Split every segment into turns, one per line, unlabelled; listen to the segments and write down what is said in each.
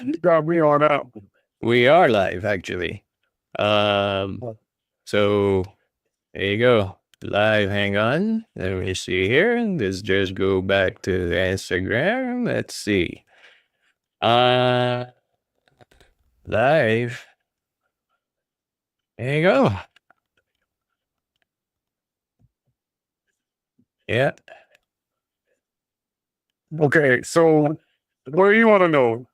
You got me on that one.
We are live, actually. So there you go. Live, hang on. Let me see here. Let's just go back to Instagram. Let's see. Uh Live. There you go. Yeah.
Okay, so what do you want to know?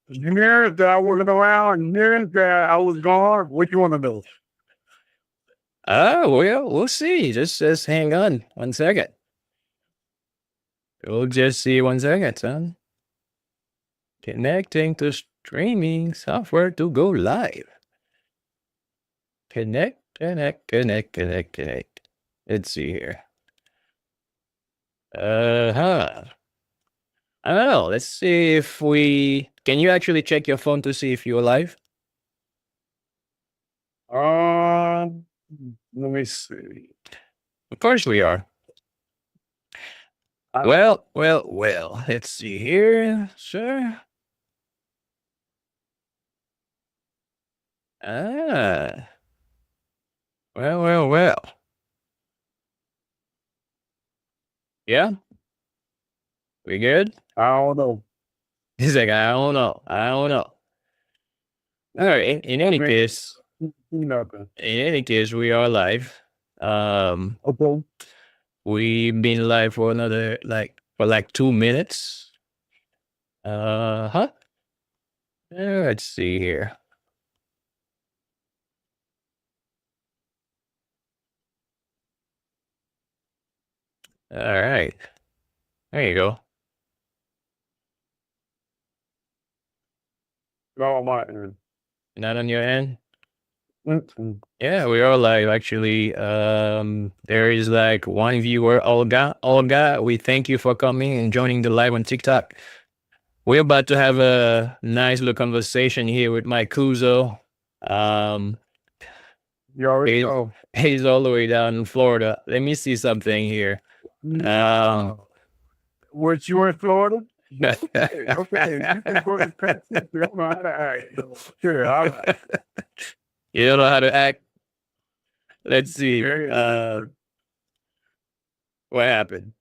Years that I wasn't around, years that I was gone. What you want to know?
Well, we'll see. Just hang on 1 second. We'll just see 1 second, son. Connecting to streaming software to go live. Connect. Let's see here. Huh. I don't know. Let's see if we can you actually check your phone to see if you're live?
Let me see.
Of course we are. Well. Let's see here, sir. Ah. Well. Yeah, we good?
I don't know.
He's like, I don't know. All right. In any
Man,
case,
nothing.
we are live. Um,
Okay.
we've been live for another for 2 minutes. Huh? Let's see here. All right. There you go.
No, my end.
Not on your end?
Mm-mm.
Yeah, we are live actually. There is like one viewer, Olga. Olga, we thank you for coming and joining the live on TikTok. We're about to have a nice little conversation here with Mike Kuzo. Um,
You already
he,
know.
he's all the way down in Florida. Let me see something here. Um,
Was you in Florida? Okay. You can go to Texas. I don't know how to act. Sure, all right.
you don't know how to act. Let's see.
Yeah.
What happened?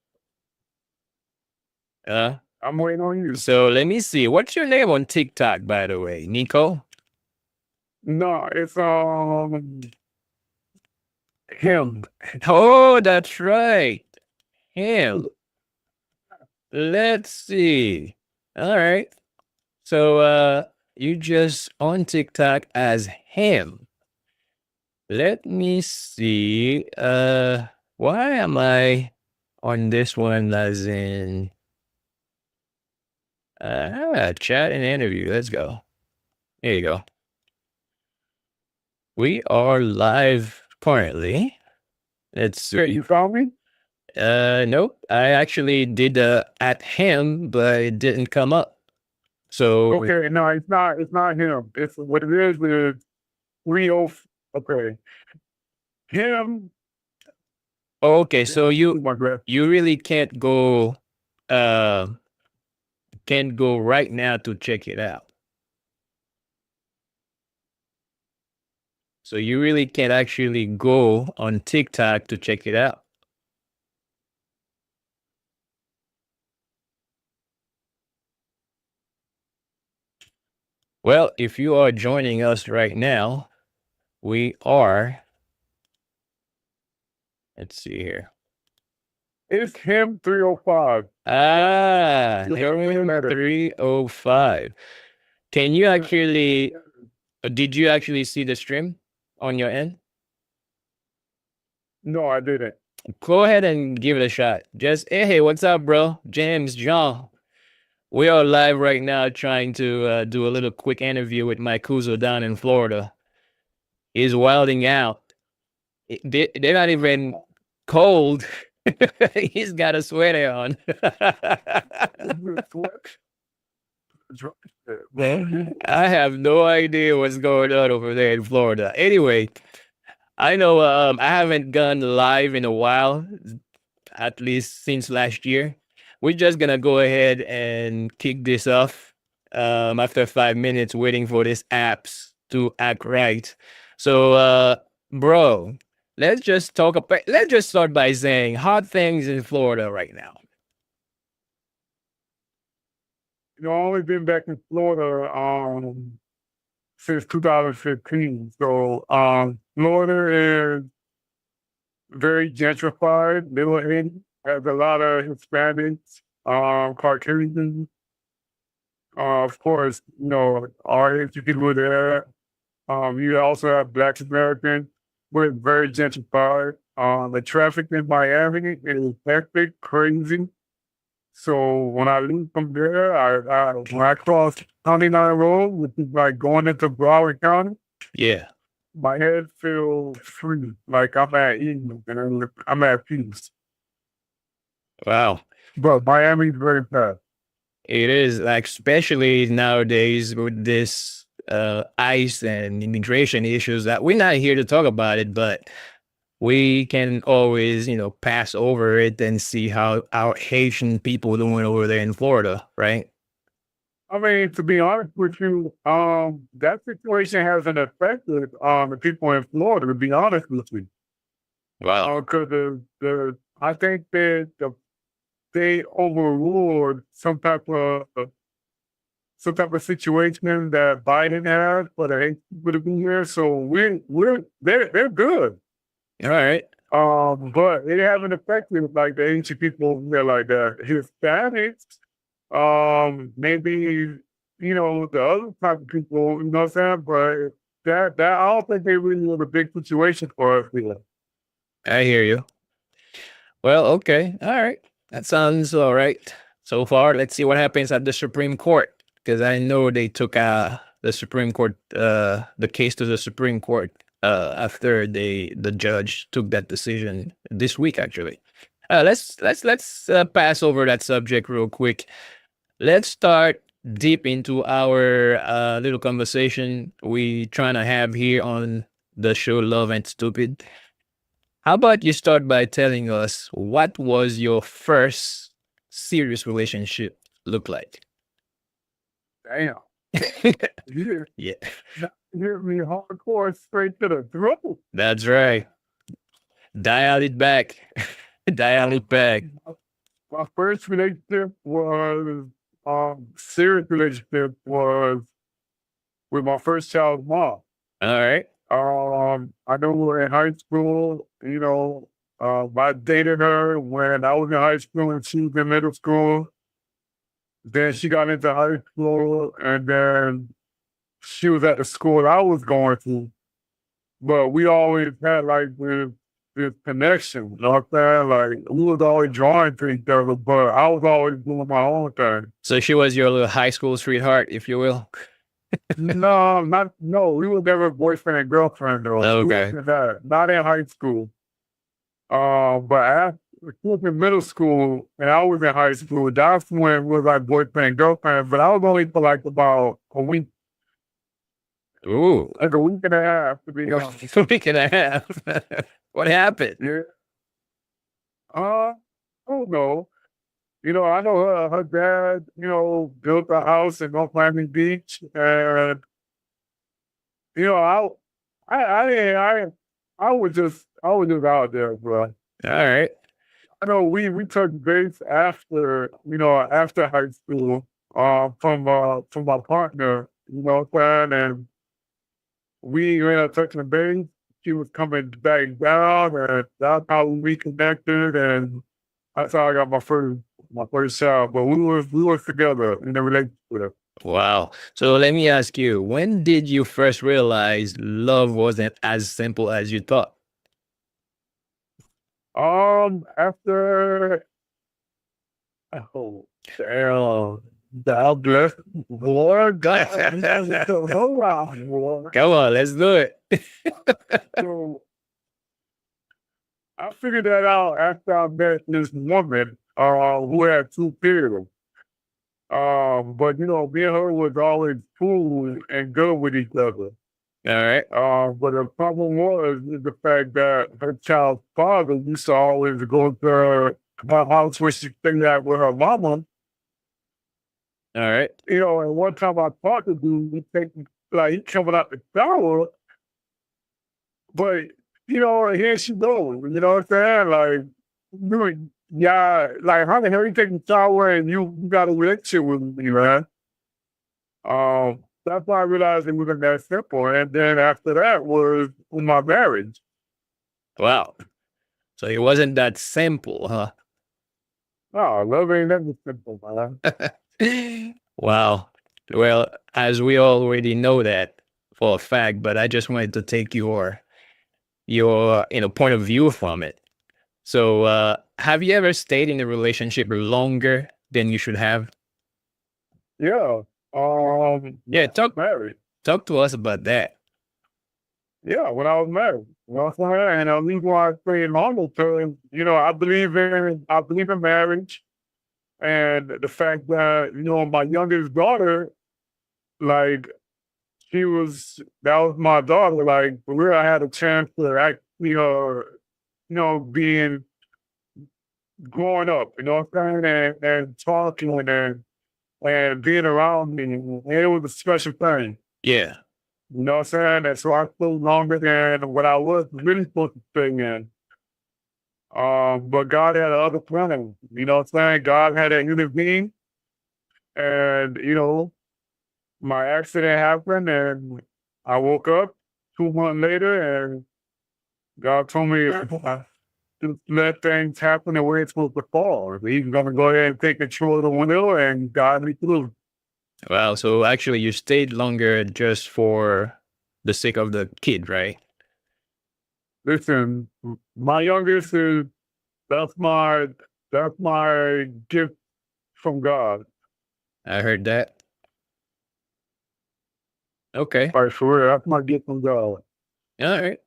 I'm waiting on you.
So let me see. What's your name on TikTok, by the way? Nico?
No, it's him.
Oh, that's right. Him. Let's see. All right. So you just on TikTok as him. Let me see. Why am I on this one as in chat and interview? Let's go. There you go. We are live currently. Let's
Yeah,
see.
you found me?
Nope. I actually did at him, but it didn't come up. So
Okay, no, it's not. It's not him. It's what it is. Is Rio. Okay, him.
okay, so
My breath.
you really uh can't go right now to check it out. So you really can't actually go on TikTok to check it out. Well, if you are joining us right now, we are. Let's see here.
It's him. 305.
Here 305. Can you actually? Did you actually see the stream on your end?
No, I didn't.
Go ahead and give it a shot. Just hey, what's up, bro? James, John. We are live right now trying to do a little quick interview with Mike Kuzo down in Florida. He's wilding out. They're not even cold. He's got a sweater on. I have no idea what's going on over there in Florida. Anyway, I know I haven't gone live in a while, at least since last year. we're just gonna go ahead and kick this off. After 5 minutes waiting for this apps to act right. So, bro, let's just start by saying hot things in Florida right now.
I've only been back in Florida since 2015. So Florida is very gentrified. Little Haiti has a lot of Hispanics, Caucasians. Of course, our Haitian people there. You also have Black Americans. We're very gentrified. The traffic in Miami is hectic, crazy. So when I leave from there, when I cross County Line Road, which is like going into Broward County,
Yeah.
my head feels free, like I'm at ease and I'm at peace.
Wow.
But Miami's very fast.
It is like, especially nowadays with this ICE and immigration issues, that we're not here to talk about it, but we can always, pass over it and see how our Haitian people doing over there in Florida, right?
I mean, to be honest with you, that situation hasn't affected the people in Florida. To be honest with you,
Wow.
because I think that they overruled some type of situation that Biden had for the Haitian people to be here. So they're good.
All right.
But it haven't affected like the ancient people there, like the Hispanics. Maybe the other type of people, you know what I'm saying? But that I don't think they really was a big situation for us here.
I hear you. Well, okay. All right. That sounds all right so far. Let's see what happens at the Supreme Court, because I know they took the Supreme Court, the case to the Supreme Court after the judge took that decision this week. Actually, let's pass over that subject real quick. Let's start deep into our little conversation we trying to have here on the show Love and Stupid. How about you start by telling us what was your first serious relationship look like?
Damn. You
Yeah,
hit me hardcore straight to the throat.
that's right. Dial it back. Dial it back.
My first relationship was serious relationship was with my first child's mom.
All right.
I know we were in high school, I dated her when I was in high school and she was in middle school. Then she got into high school and then she was at the school I was going to. But we always had like this connection, you know what I'm saying? Like we was always drawing to each other, but I was always doing my own thing.
So she was your little high school sweetheart, if you will.
No, we were never boyfriend and girlfriend though.
Okay.
Not in high school. But after she was in middle school and I was in high school, that's when we was like boyfriend and girlfriend. But I was only for like about a week,
Ooh.
like a week and a half to be honest.
A week and a half. What happened?
Yeah. I don't know. I know her dad, built a house in North Miami Beach, and I, I was just out there, bro.
All right.
I know we took base after, after high school, from my partner, what I'm saying, and we ended up touching base. She was coming back down, and that's how we reconnected, and that's how I got my first child. But we were together in a relationship.
Wow. So let me ask you, when did you first realize love wasn't as simple as you thought?
After oh damn, the bless Lord God, hold on, Lord.
Come on, let's do it.
So I figured that out after I met this woman, who had two kids. But me and her was always cool and good with each other.
All right.
But the problem was is the fact that her child's father used to always go to her my house was thing that with her mama.
All right.
And one time I talked to dude, he take like he coming out the shower, but here she goes. You know what I'm saying? Like, yeah, like how the hell you taking a shower and you got a relationship with me, man? That's why I realized it wasn't that simple. And then after that was my marriage.
Wow. So it wasn't that simple, huh?
Oh, love ain't that simple, man.
Wow. Well, as we already know that for a fact, but I just wanted to take your point of view from it. So, have you ever stayed in a relationship longer than you should have?
Yeah.
Yeah,
Married.
talk to us about that.
Yeah, when I was married. You know what I'm saying? And the reason why I stay longer term, I believe in marriage and the fact that, my youngest daughter, like that was my daughter, like for real, I had a chance to actually being growing up, you know what I'm saying? And talking and being around me. And it was a special thing.
Yeah.
You know what I'm saying? And so I flew longer than what I was really supposed to stay in. But God had other plan. You know what I'm saying? God had a human being. And, my accident happened and I woke up 2 months later and God told me to let things happen the way it's supposed to fall. He's gonna go ahead and take control of the window and guide me through.
Wow. So actually, you stayed longer just for the sake of the kid, right?
Listen, my youngest is that's my that's my gift from God.
I heard that. Okay.
Like for real, that's my gift from God.
All right.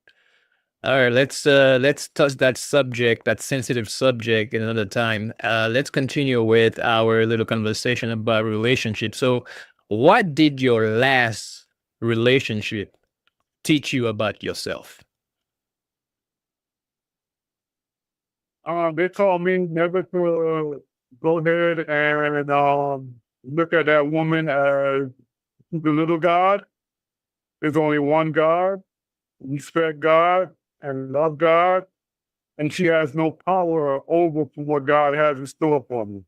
All right. Let's touch that subject, that sensitive subject, another time. Let's continue with our little conversation about relationships. So, what did your last relationship teach you about yourself?
They told me never to go ahead and look at that woman as the little God. There's only one God. Respect God and love God, and she has no power over from what God has in store for me.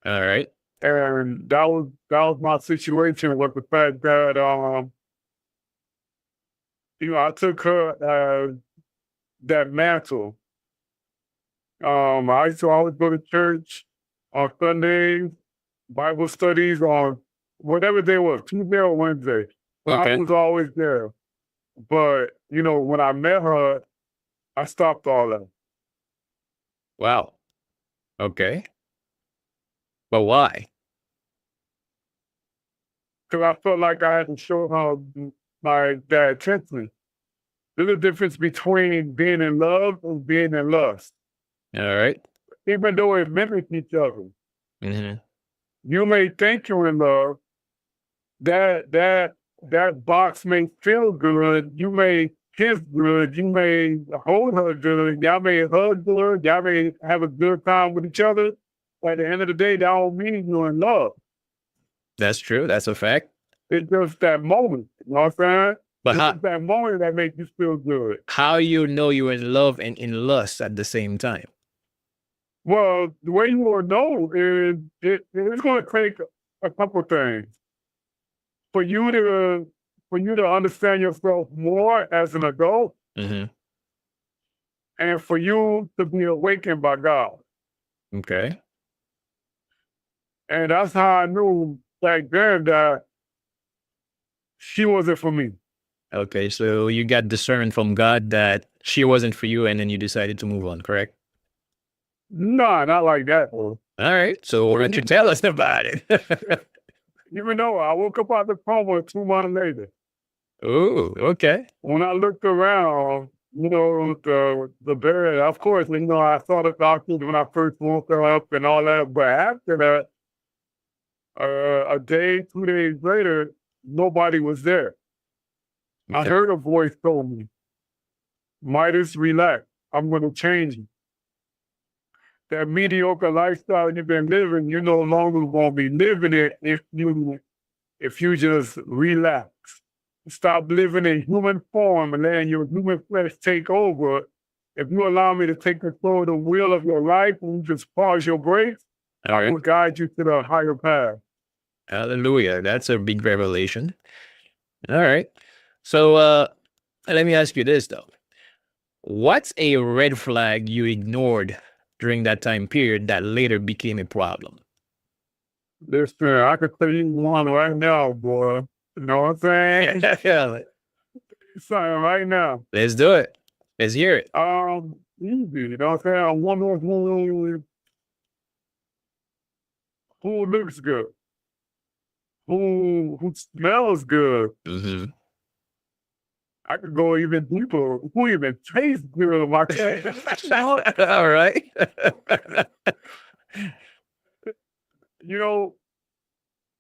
All right.
And that was my situation with the fact that I took her that mantle. I used to always go to church on Sundays, Bible studies on whatever day was, Tuesday or Wednesday. I
Okay.
was always there. But when I met her, I stopped all that
Wow. Okay. But why?
because I felt like I had to show her that attention. There's a difference between being in love and being in lust.
All right.
Even though it mimics each other,
Mm-hmm.
you may think you're in love. That box may feel good. You may kiss good. You may hold her good. Y'all may hug good. Y'all may have a good time with each other. But at the end of the day, that don't mean you're in love.
That's true. That's a fact.
It's just that moment. You know what I'm saying?
But
It's just that moment that makes you feel good.
how you know you're in love and in lust at the same time?
Well, the way you will know is it's going to take a couple things for you to understand yourself more as an adult,
Mm-hmm.
and for you to be awakened by God.
Okay.
And that's how I knew back then that she wasn't for me.
Okay. So you got discerned from God that she wasn't for you, and then you decided to move on, correct?
No, not like that.
All right. So why don't you tell us about it?
Even though I woke up out the coma 2 months later.
Oh, okay.
When I looked around, the bed, of course, I saw the doctors when I first woke up and all that. But after that, a day, 2 days later, nobody was there. I
Okay.
heard a voice told me, Midas, relax. I'm going to change you. that mediocre lifestyle you've been living, you no longer gonna be living it if you just relax. Stop living in human form and letting your human flesh take over. If you allow me to take control of the wheel of your life and you just pause your brakes,
All
I
right.
will guide you to the higher path.
Hallelujah. That's a big revelation. All right. So let me ask you this though. What's a red flag you ignored during that time period that later became a problem?
Listen, I could tell you one right now, boy. You know what I'm saying?
Yeah,
Something right now.
let's do it. Let's hear it.
Easy, you know what I'm saying? A woman who looks good, who smells good.
Mhm.
I could go even deeper. Who even tastes good? Like,
All right.
you know,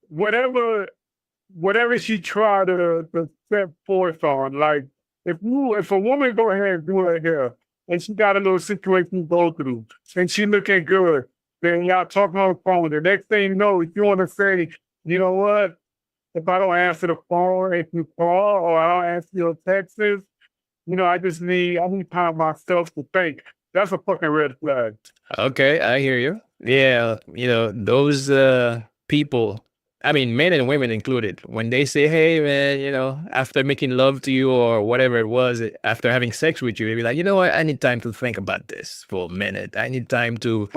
whatever whatever she tried to set forth on, like if a woman go ahead and do her hair and she got a little situation to go through and she looking good, then y'all talking on the phone. The next thing you know, if you want to say, you know what? If I don't answer the phone, if you call or I don't answer your texts, I need time myself to think. That's a fucking red flag.
Okay, I hear you. Yeah, those people, I mean, men and women included, when they say, hey, man, after making love to you or whatever it was, after having sex with you, they be like, you know what? I need time to think about this for a minute. I need time to.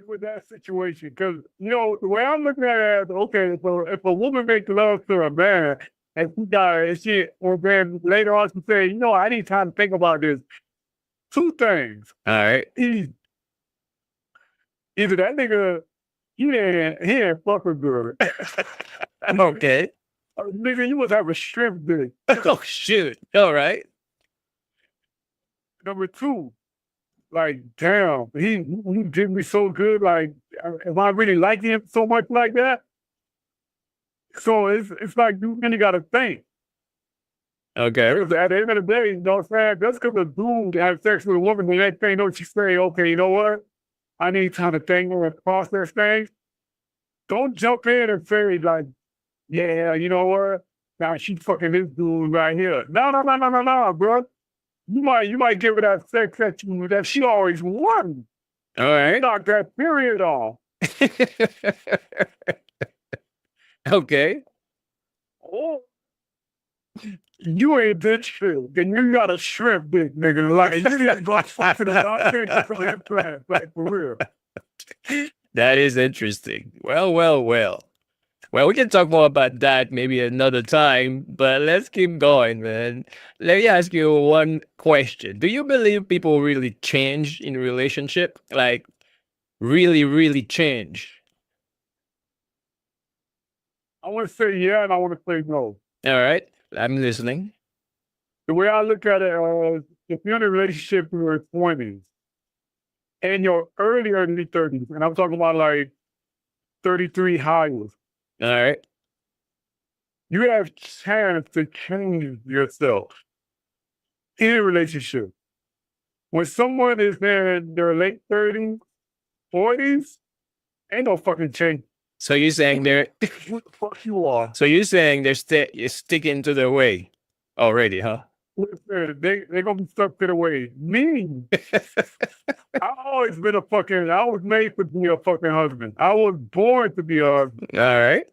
With that situation, because the way I'm looking at it, okay, so if a woman makes love to a man and or then later on she say, I need time to think about this. Two things.
All right.
Either that nigga, he ain't fucking good.
Okay.
Nigga, you must have a shrimp dick.
Oh, shoot. All right.
Number two, like, damn, he did me so good. Like, am I really liking him so much like that? So it's like you really got to think.
Okay.
Because at the end of the day, you know what I'm saying? Just because a dude have sex with a woman, the next thing you know, she say, okay, you know what? I need time to think and process things. Don't jump in and say, like, yeah, you know what? Now she fucking this dude right here. No, bro. You might give her that sex that she always wanted.
All right.
Knock that period off.
Okay.
Oh, you ain't bitch shit. Then you got a shrimp dick, nigga. Like, you got to go fucking like for real.
That is interesting. Well. Well, we can talk more about that maybe another time, but let's keep going, man. Let me ask you one question. Do you believe people really change in relationship? Like, really, really change?
I want to say yeah, and I want to say no.
All right. I'm listening.
The way I look at it, if you're in a relationship in your 20s and your early 30s, and I'm talking about like 33 highs,
All right.
you have chance to change yourself in a relationship. When someone is in their late 30s, 40s, ain't no fucking change.
So you're saying they're
Who the fuck you are?
so you're saying you're sticking to their way already, huh?
Listen, they gonna be stuck to the way. Me, I was made to be a fucking husband. I was born to be a husband.
All right.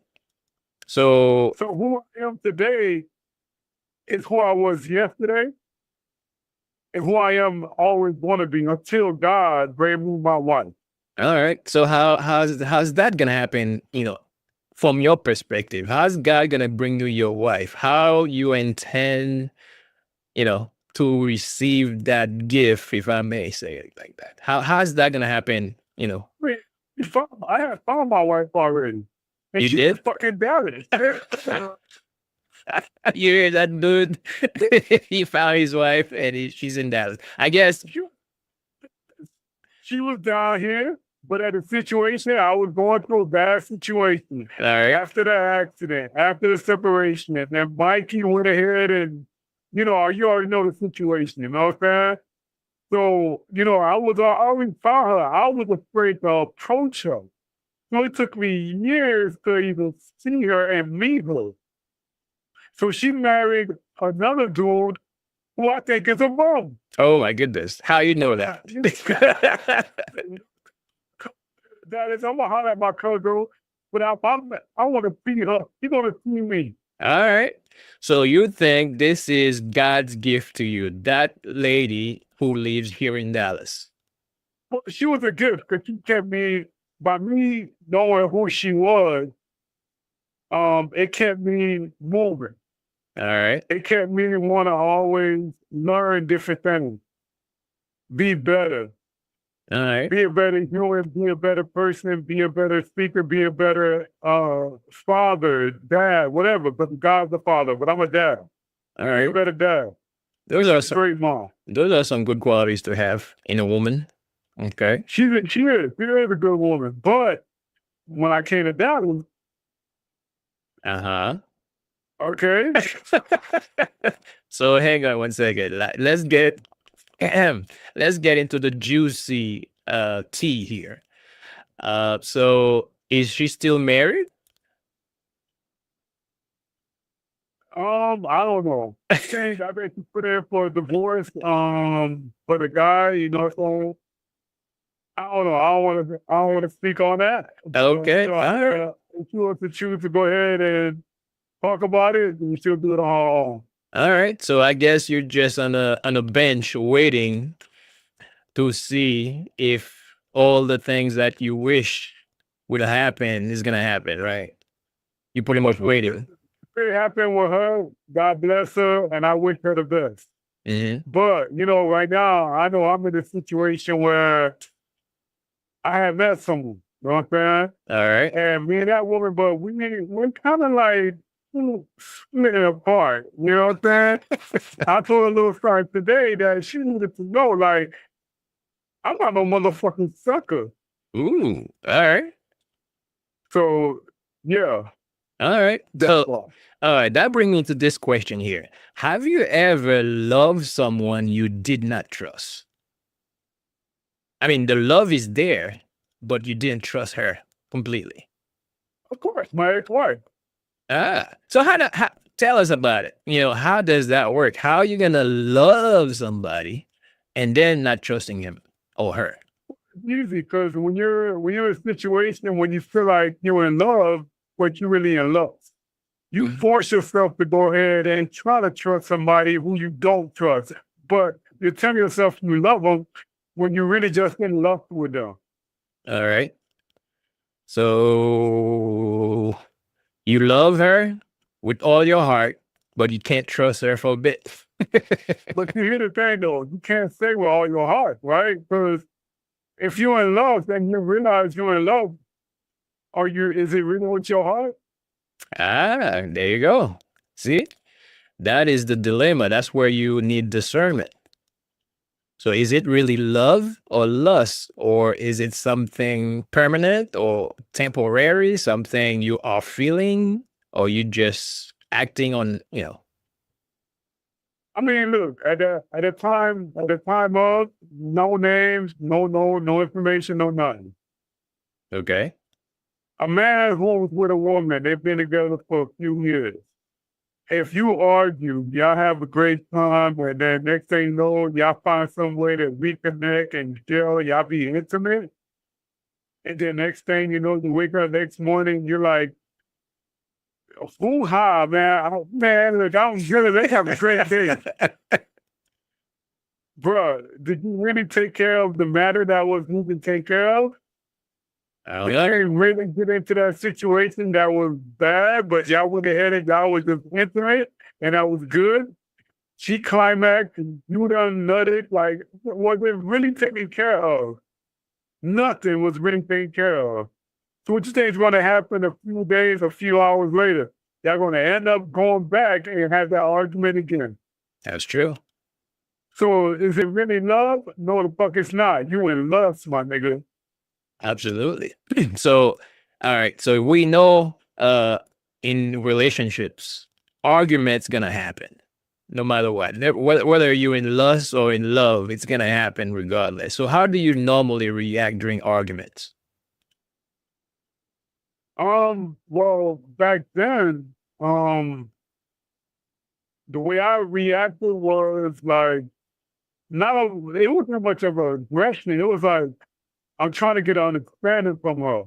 So
So who I am today is who I was yesterday and who I am always going to be until God brings me my wife.
all right. So how's that gonna happen? From your perspective, how's God gonna bring you your wife? How you intend, to receive that gift, if I may say it like that? How's that gonna happen?
Wait, I had found my wife already. And
You
she
did?
was fucking doubted it.
You hear that, dude? He found his wife and she's in Dallas. I guess.
She was down here, but at a situation, I was going through a bad situation.
All right.
After the accident, after the separation, and then Mikey went ahead and you already know the situation, you know what I'm saying? So, I always found her. I was afraid to approach her. So it took me years to even see her and meet her. So she married another dude who I think is a bum.
Oh my goodness. How you know that?
That is, I'm gonna holler at my cousin, but I want to see her. She's gonna see me.
All right. So you think this is God's gift to you, that lady who lives here in Dallas?
Well, she was a gift because she kept me, by me knowing who she was, it kept me moving.
All right.
It kept me want to always learn different things, be better,
All right.
be a better human, be a better person, be a better speaker, be a better father, dad, whatever. But God's the father, but I'm a dad.
All
Be a
right.
better dad.
Those are some
Great mom.
good qualities to have in a woman. Okay.
She is a good woman. But when I came to Dallas,
Uh-huh.
okay,
So hang on one second. Let's get let's get into the juicy tea here. So is she still married?
I don't know. Change. I bet you put in for a divorce. For the guy, so I don't know. I don't want to speak on that.
Okay.
So,
All right.
if you want to choose to go ahead and talk about it, you should do it on our own.
All right. So I guess you're just on a bench waiting to see if all the things that you wish would happen is gonna happen, right? You pretty much waiting.
It happened with her. God bless her, and I wish her the best.
Mhm.
But right now, I know I'm in a situation where I have met someone. You know what I'm saying?
All right.
And me and that woman, but we're kind of like splitting apart. You know what I'm saying? I told a little friend today that she needed to know, like, I'm not no motherfucking sucker.
Ooh. All right.
So yeah,
All right.
that's
So
all.
all right, that brings me to this question here. Have you ever loved someone you did not trust? I mean, the love is there, but you didn't trust her completely.
Of course, my ex-wife.
So tell us about it. How does that work? How are you gonna love somebody and then not trusting him or her?
Easy, because when you're in a situation when you feel like you're in love, but you're really in love, you
Mhm.
force yourself to go ahead and try to trust somebody who you don't trust. But you're telling yourself you love them when you're really just in love with them.
All right. So you love her with all your heart, but you can't trust her for a bit.
But you hear the thing though, you can't say with all your heart, right? Because if you're in love, then you realize you're in love. Is it really with your heart?
There you go. See, that is the dilemma. That's where you need discernment. So is it really love or lust, or is it something permanent or temporary, something you are feeling, or you just acting on.
I mean, look, at the time of no names, no information, no nothing.
Okay.
A man who's with a woman, they've been together for a few years. If you argue, y'all have a great time, and then next thing you know, y'all find some way to reconnect and chill, y'all be intimate. And then next thing you know, you wake up next morning, you're like, "Ooh, ha, man, man, look, I'm good. They have a great day." Bruh, did you really take care of the matter that was needed to take care of?
Oh,
Did
yeah.
you really get into that situation that was bad, but y'all went ahead and y'all was just intimate, and that was good? She climaxed, and you done nutted, like, was it really taken care of? Nothing was really taken care of. So what you think is gonna happen a few days, a few hours later? Y'all gonna end up going back and have that argument again.
That's true.
So is it really love? No, the fuck it's not. You in love, my nigga.
Absolutely. So, all right. So we know in relationships, arguments gonna happen. no matter what. Whether you're in lust or in love, it's gonna happen regardless. So how do you normally react during arguments?
Well, back then, the way I reacted was like not a, it wasn't much of a aggression. It was like I'm trying to get an understanding from her.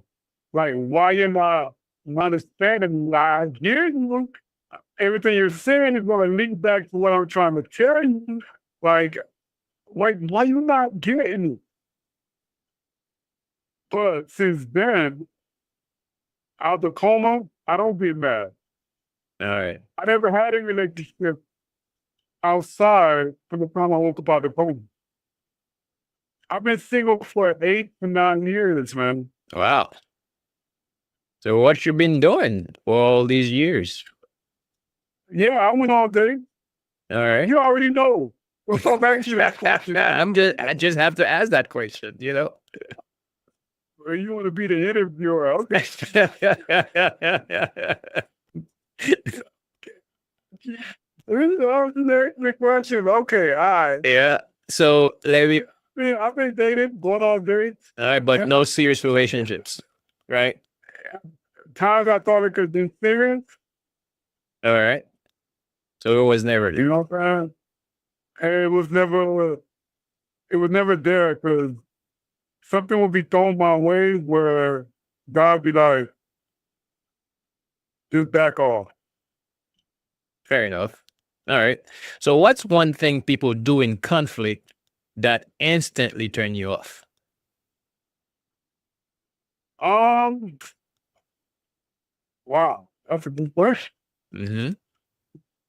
Like, why you're not understanding? Like, you, everything you're saying is going to link back to what I'm trying to tell you. Like, why you not getting it? But since then, out the coma, I don't get mad.
All right.
I never had a relationship outside from the time I woke up out the coma. I've been single for 8 to 9 years, man.
Wow. So what you been doing for all these years?
Yeah, I went all day.
All right.
You already know. Well, so back to that question.
I just have to ask that question, you know?
Well, you want to be the interviewer? Okay. The question. Okay, all right.
Yeah. So let me.
I've been dating, going on dates.
All right, but no serious relationships, right?
Times I thought it could be serious.
All right. So it was never.
You know what I'm saying? And it was never there because something would be thrown my way where God be like, just back off.
Fair enough. All right. So what's one thing people do in conflict that instantly turn you off?
Wow, that's a good question.
Mm-hmm.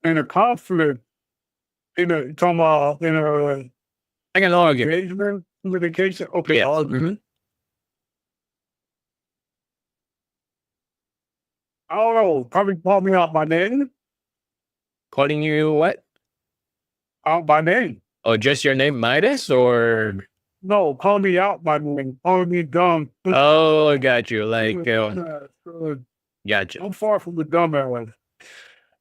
In a conflict, talking about in a
I can argue.
engagement, litigation. Okay,
Yeah. Mhm.
I don't know. Probably call me out by name.
Calling you what?
Out by name.
Oh, just your name, Midas, or?
No, call me out by name. Call me dumb.
Oh, I got you. Like, gotcha.
I'm far from the dumb area.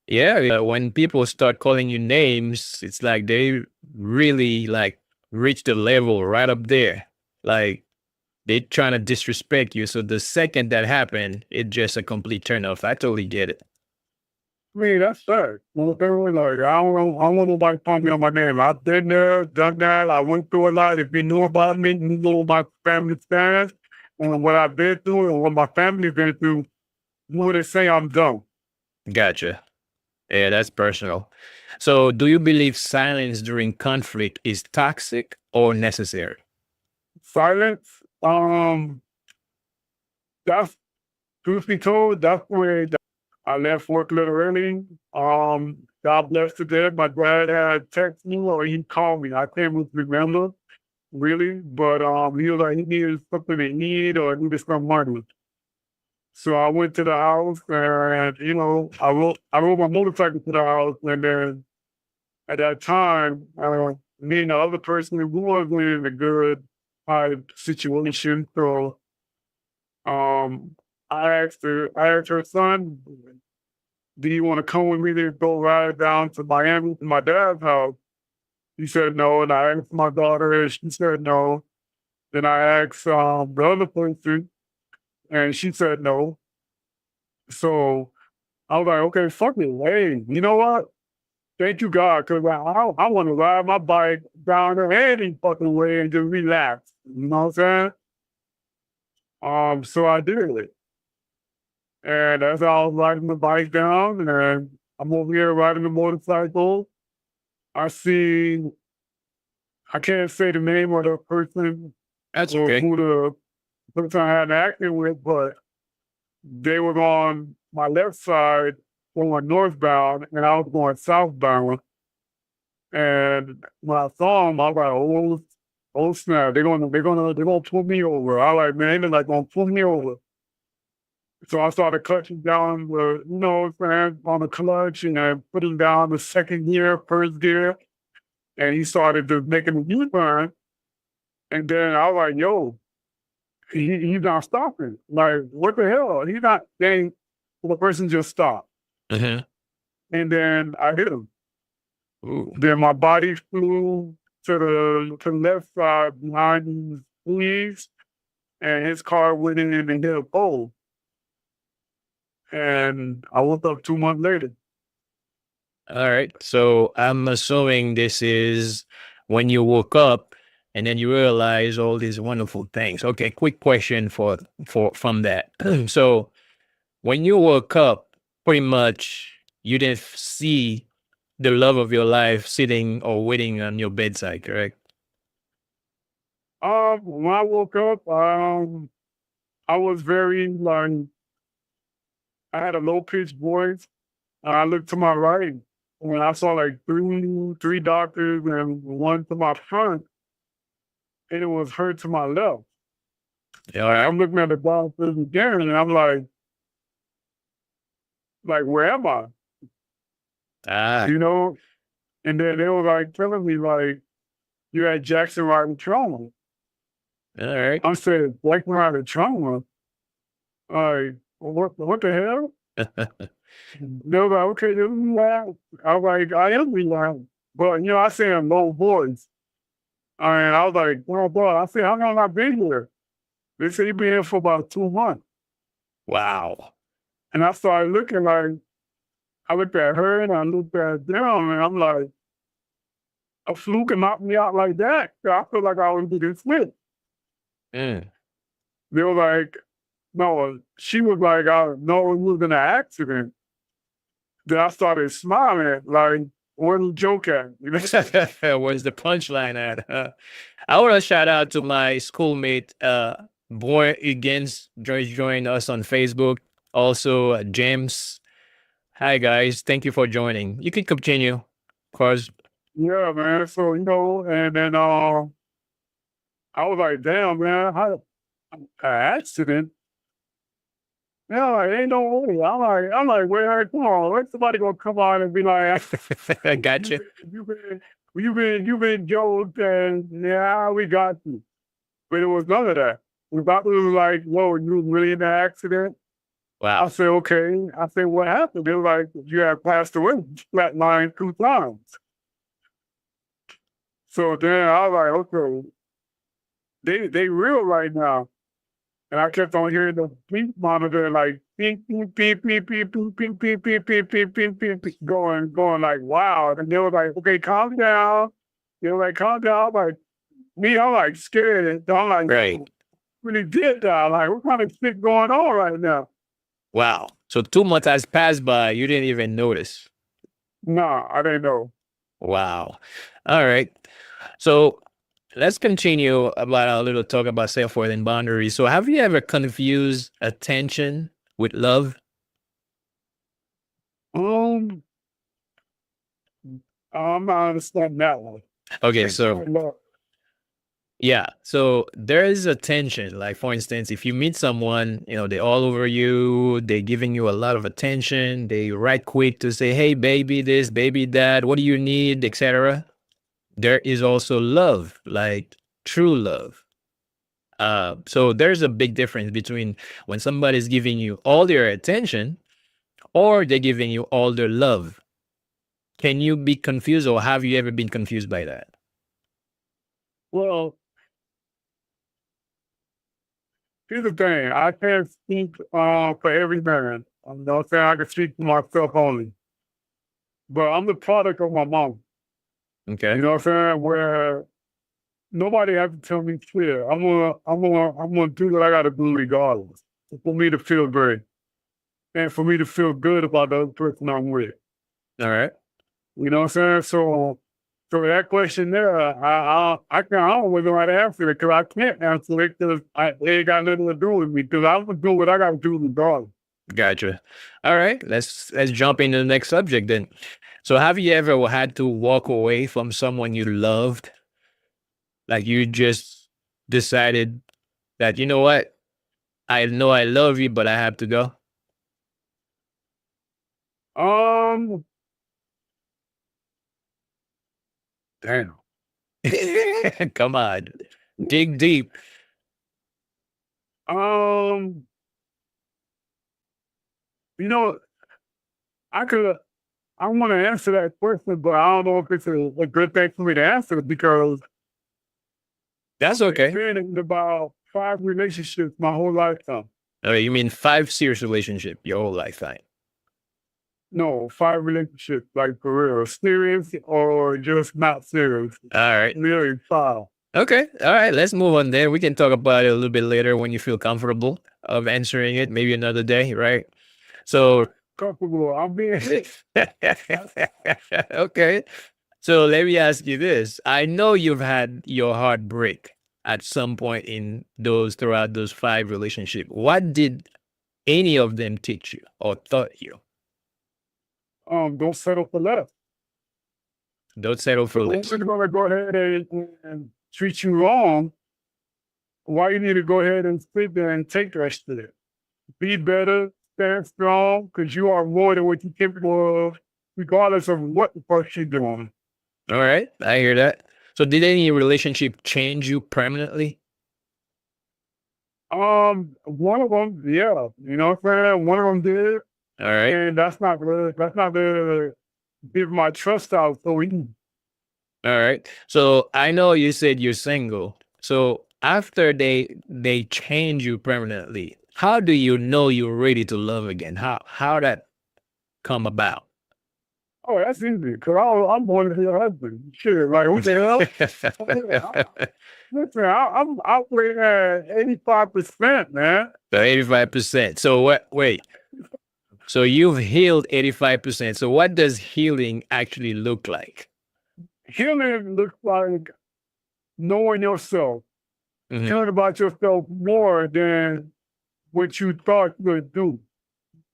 Yeah, when people start calling you names, it's like they really like reach the level right up there. Like they trying to disrespect you. So the second that happened, it's just a complete turn off. I totally get it.
I mean, that's that. Well, they're really like, I don't know. I don't want nobody calling me on my name. I've been there, done that. I went through a lot. If you knew about me, you know my family experience and what I've been through and what my family's been through, you would say I'm dumb.
Gotcha. Yeah, that's personal. So do you believe silence during conflict is toxic or necessary?
Silence. That's truth be told, that's where I left work a little early. God bless the dead. My dad had texted me or he called me. I can't remember really, but he was like he needed something to eat or needed some money. So I went to the house and I rode my motorcycle to the house and then at that time, me and the other person we wasn't in a good situation. So I asked her son, do you want to come with me to go ride down to Miami to my dad's house? He said no, and I asked my daughter, and she said no. Then I asked the other person, and she said no. So I was like, okay, fuck it. Hey, you know what? Thank you, God, because I want to ride my bike down there any fucking way and just relax. You know what I'm saying? So I did it. And as I was riding the bike down, and I'm over here riding the motorcycle, I see, I can't say the name of the person
That's
or
okay.
who the person I had an accident with, but they were on my left side going northbound, and I was going southbound. And when I saw them, I was like, oh snap, they're gonna pull me over. I was like, man, they're like gonna pull me over. So I started clutching down the, on the clutch and putting down the second gear, first gear. And he started just making a U-turn. And then I was like, yo, he's not stopping. Like, what the hell? He's not saying the person just stopped.
Uh-huh.
And then I hit him.
Ooh.
Then my body flew to the left side behind these leaves, and his car went in and hit a pole. And I woke up 2 months later.
All right. So I'm assuming this is when you woke up and then you realize all these wonderful things. Okay, quick question for from that. So when you woke up, pretty much you didn't see the love of your life sitting or waiting on your bedside, correct?
When I woke up, I was very like I had a low pitched voice. I looked to my right when I saw like three doctors and one to my front, and it was her to my left.
All right.
I'm looking at the doctors again, and I'm like, where am I?
Ah,
You know? And then they were like telling me like, you're at Jackson Riding Trauma.
all right.
I said, Jackson Riding Trauma? Like, what the hell? They were like, okay, this is loud. I was like, I am loud. But, I say in low voice. And I was like, oh, boy, I said, how long I been here? They said, you've been here for about 2 months.
Wow.
And I started looking like, I looked at her and I looked at them, and I'm like, a fluke can knock me out like that. I feel like I was getting split.
Mm.
They were like, no, she was like, no, it was an accident. Then I started smiling, like, where's the joke at?
Where's the punchline at? I want to shout out to my schoolmate, Boy Higgins, joined us on Facebook. Also, James. Hi, guys. Thank you for joining. You can continue, of course.
Yeah, man. So, and then I was like, damn, man, how an accident? Yeah, like, ain't no way. I'm like, where? Come on, where's somebody gonna come on and be like,
I
you
gotcha.
been, you been, you've been joked, and yeah, we got you. But it was none of that. We thought we was like, whoa, you was really in an accident. I
Wow.
said, okay. I said, what happened? They were like, you had passed away, flatlined 2 times. So then I was like, okay, they real right now. And I kept on hearing the beep monitor like beep beep beep beep beep beep beep beep beep beep beep beep beep beep going like wow. And they were like, okay, calm down. They were like, calm down. I'm like me, I'm like scared. I'm like,
Right.
really did die. Like, what kind of shit going on right now?
Wow. So 2 months has passed by. You didn't even notice.
Nah, I didn't know.
Wow. All right. So let's continue about our little talk about self worth and boundaries. So, have you ever confused attention with love?
Um, I'm not understanding that one.
Okay. So,
Explain that.
yeah. So there is a tension. Like, for instance, if you meet someone, they're all over you, they're giving you a lot of attention, they right quick to say, hey, baby, this, baby, that, what do you need, etc. There is also love, like true love. So there's a big difference between when somebody's giving you all their attention or they're giving you all their love. Can you be confused or have you ever been confused by that?
Well, here's the thing. I can't speak for every man. I'm not saying I can speak for myself only. But I'm the product of my mom. You
Okay.
know what I'm saying? Where nobody has to tell me clear. I'm gonna do what I gotta do regardless. For me to feel great. And for me to feel good about the other person I'm with.
All right.
You know what I'm saying? So that question there, I don't really know how to answer it because I can't answer it because it ain't got nothing to do with me. Because I'm gonna do what I gotta do regardless.
Gotcha. All right. Let's jump into the next subject then. So have you ever had to walk away from someone you loved? Like you just decided that, you know what? I know I love you, but I have to go.
Um, damn.
Come on. Dig deep.
Um, you know, I could I want to answer that question, but I don't know if it's a good thing for me to answer because
That's
I've
okay.
been in about 5 relationships my whole lifetime.
You mean 5 serious relationship your whole lifetime?
No, 5 relationships, like for real, serious or just not serious.
All right.
Really 5.
Okay. All right. Let's move on then. We can talk about it a little bit later when you feel comfortable of answering it, maybe another day, right? So,
Comfortable. I'm being
okay. So let me ask you this. I know you've had your heart break at some point in throughout those 5 relationships. What did any of them teach you or taught you?
don't settle for less.
Don't settle for less.
Who's gonna go ahead and treat you wrong? Why you need to go ahead and sit there and take that shit? Be better, stand strong, because you are more than what you're capable of, regardless of what the fuck you're doing.
All right. I hear that. So did any relationship change you permanently?
One of them, yeah, you know what I'm saying? One of them did,
All right.
and that's not the give my trust out so easy.
All right. So I know you said you're single. So after they change you permanently, how do you know you're ready to love again? How that come about?
Oh, that's easy, because I'm born to your husband. Shit, like, what the hell? Listen, I'm operating at 85%, man.
So 85%. So what? Wait. So you've healed 85%. So what does healing actually look like?
Healing looks like knowing yourself,
Mhm.
caring about yourself more than what you thought you would do.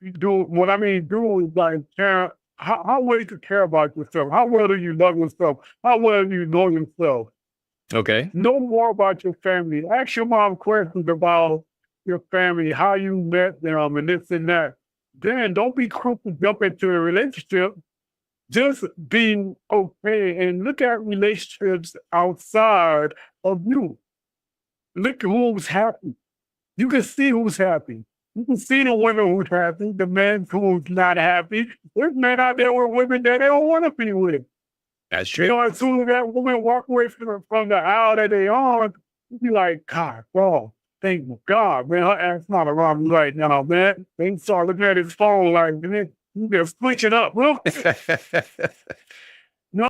You do what I mean do is like care. How well do you care about yourself? How well do you love yourself? How well do you know yourself?
Okay.
Know more about your family. Ask your mom questions about your family, how you met them, and this and that. Then don't be quick to jump into a relationship. Just being okay and look at relationships outside of you. Look at who's happy. You can see who's happy. You can see the women who's happy, the men who's not happy. There's men out there with women that they don't want to be with.
That's
You
true.
know, as soon as that woman walk away from the aisle that they on, you be like, God, bro, thank God, man, her ass not around me right now, man. They start looking at his phone like, man, you just switch it up, bro.